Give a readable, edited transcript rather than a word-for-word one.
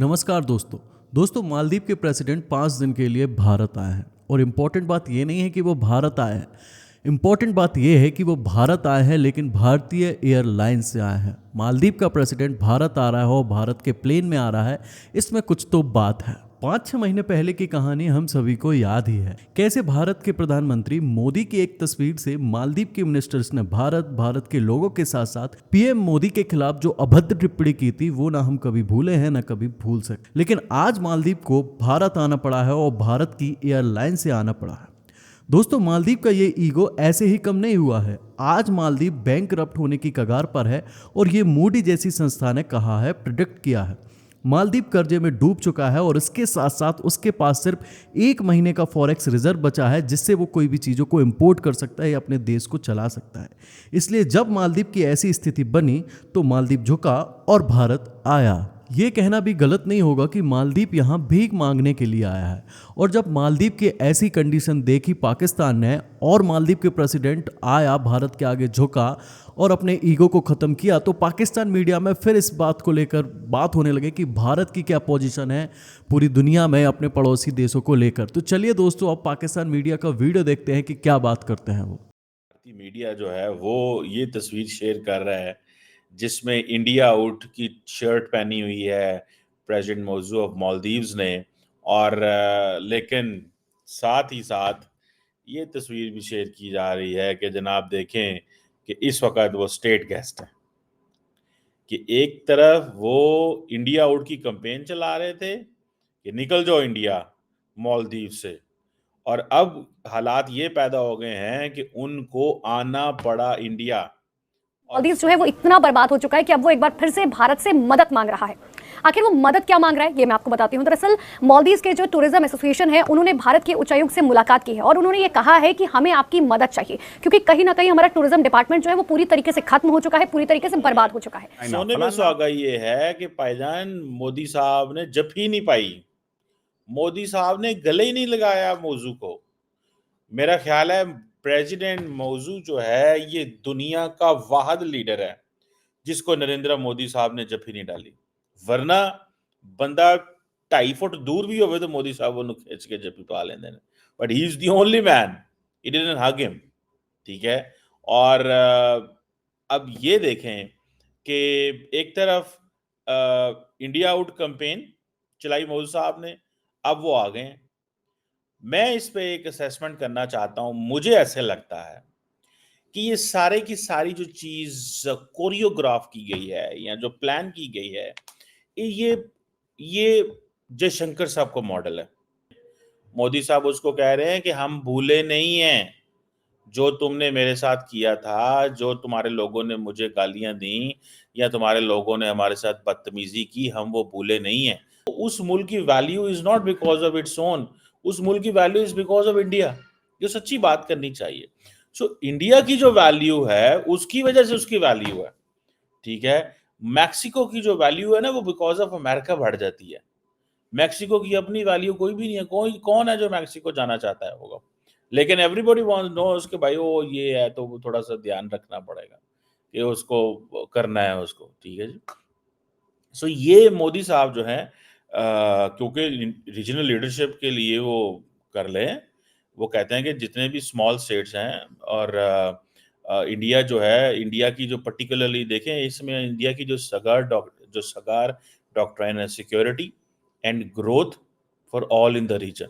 नमस्कार दोस्तों मालदीव के प्रेसिडेंट 5 दिन के लिए भारत आए हैं। और इम्पॉर्टेंट बात ये नहीं है कि वो भारत आए हैं, इम्पॉर्टेंट बात ये है कि वो भारत आए हैं लेकिन भारतीय एयरलाइन से आए हैं। मालदीव का प्रेसिडेंट भारत आ रहा है और भारत के प्लेन में आ रहा है, इसमें कुछ तो बात है। 5-6 महीने पहले की कहानी हम सभी को याद ही है, कैसे भारत के प्रधानमंत्री मोदी की एक तस्वीर से मालदीव के मिनिस्टर्स ने भारत के लोगों के साथ साथ पीएम मोदी के खिलाफ जो अभद्र टिप्पणी की थी वो ना हम कभी भूले हैं ना कभी भूल सकते। लेकिन आज मालदीव को भारत आना पड़ा है और भारत की एयरलाइन से आना पड़ा है। दोस्तों मालदीव का ये ईगो ऐसे ही कम नहीं हुआ है। आज मालदीव बैंकरप्ट होने की कगार पर है और ये मूडी जैसी संस्था ने कहा है, प्रिडिक्ट किया है, मालदीव कर्जे में डूब चुका है और इसके साथ साथ उसके पास सिर्फ 1 महीने का फॉरेक्स रिजर्व बचा है जिससे वो कोई भी चीज़ों को इंपोर्ट कर सकता है या अपने देश को चला सकता है। इसलिए जब मालदीव की ऐसी स्थिति बनी तो मालदीव झुका और भारत आया। ये कहना भी गलत नहीं होगा कि मालदीव यहाँ भीख मांगने के लिए आया है। और जब मालदीव की ऐसी कंडीशन देखी पाकिस्तान ने और मालदीव के प्रेसिडेंट आया, भारत के आगे झुका और अपने ईगो को ख़त्म किया, तो पाकिस्तान मीडिया में फिर इस बात को लेकर बात होने लगे कि भारत की क्या पोजीशन है पूरी दुनिया में अपने पड़ोसी देशों को लेकर। तो चलिए दोस्तों अब पाकिस्तान मीडिया का वीडियो देखते हैं कि क्या बात करते हैं वो। भारतीय मीडिया जो है वो ये तस्वीर शेयर कर रहा है जिसमें इंडिया आउट की शर्ट पहनी हुई है प्रेसिडेंट मौजू ऑफ मालदीव्स ने। और लेकिन साथ ही साथ ये तस्वीर भी शेयर की जा रही है कि जनाब देखें कि इस वक्त वो स्टेट गेस्ट है, कि एक तरफ वो इंडिया आउट की कैंपेन चला रहे थे कि निकल जाओ इंडिया मालदीव से, और अब हालात ये पैदा हो गए हैं कि उनको आना पड़ा इंडिया। मालदीव जो है वो इतना बर्बाद हो चुका है कि अब वो एक बार फिर से भारत से मदद मांग रहा है। आखिर वो मदद क्या मांग रहा है ये मैं आपको बताती हूँ। दरअसल मालदीव के जो टूरिज्म एसोसिएशन है उन्होंने भारत के उच्चायुक्त से मुलाकात की है और उन्होंने ये कहा है कि हमें आपकी मदद चाहिए क्योंकि कहीं ना कहीं हमारा टूरिज्म डिपार्टमेंट जो है वो पूरी तरीके से खत्म हो चुका है, पूरी तरीके से बर्बाद हो चुका है। सोने में सुहागा ये है कि भाईजान मोदी साहब ने जफ्फी नहीं पाई, मोदी साहब ने गले ही नहीं लगाया मौजू को। मेरा ख्याल है प्रेसिडेंट मौजू जो है ये दुनिया का वाहिद लीडर है जिसको नरेंद्र मोदी साहब ने जफ्फी नहीं डाली, वरना बंदा 2.5 फुट दूर भी होवे तो मोदी साहब वो खींच के जफ्फी पा लेंदे ने, but he is the only man, he didn't hug him. ठीक है। और अब ये देखें कि एक तरफ इंडिया आउट कैंपेन चलाई मोदी साहब ने, अब वो आ गए हैं। मैं इस पे एक असेसमेंट करना चाहता हूं। मुझे ऐसे लगता है कि ये सारे की सारी जो चीज कोरियोग्राफ की गई है या जो प्लान की गई है, ये जयशंकर साहब को मॉडल है। मोदी साहब उसको कह रहे हैं कि हम भूले नहीं हैं जो तुमने मेरे साथ किया था, जो तुम्हारे लोगों ने मुझे गालियां दी या तुम्हारे लोगों ने हमारे साथ बदतमीजी की, हम वो भूले नहीं हैं। तो उस मुल्क की value is not because of its own, उस मुल्क की value is because of India. जो सच्ची बात करनी चाहिए। सो इंडिया की जो वैल्यू है उसकी वजह से उसकी वैल्यू है। ठीक है। मैक्सिको की जो वैल्यू है ना वो बिकॉज ऑफ अमेरिका बढ़ जाती है। मैक्सिको की अपनी वैल्यू कोई भी नहीं है। कोई कौन है जो मैक्सिको जाना चाहता है होगा, लेकिन एवरीबॉडी वांट्स नोस कि भाई वो ये है तो वो थोड़ा सा ध्यान रखना पड़ेगा कि उसको करना है उसको। ठीक है जी। सो ये मोदी साहब जो है क्योंकि रीजनल लीडरशिप के लिए वो कर ले, वो कहते हैं कि जितने भी स्मॉल स्टेट्स हैं और इंडिया जो है, इंडिया की जो पर्टिकुलरली देखें इसमें इंडिया की जो सगार डॉक्ट्राइन है security and growth for all in the reason.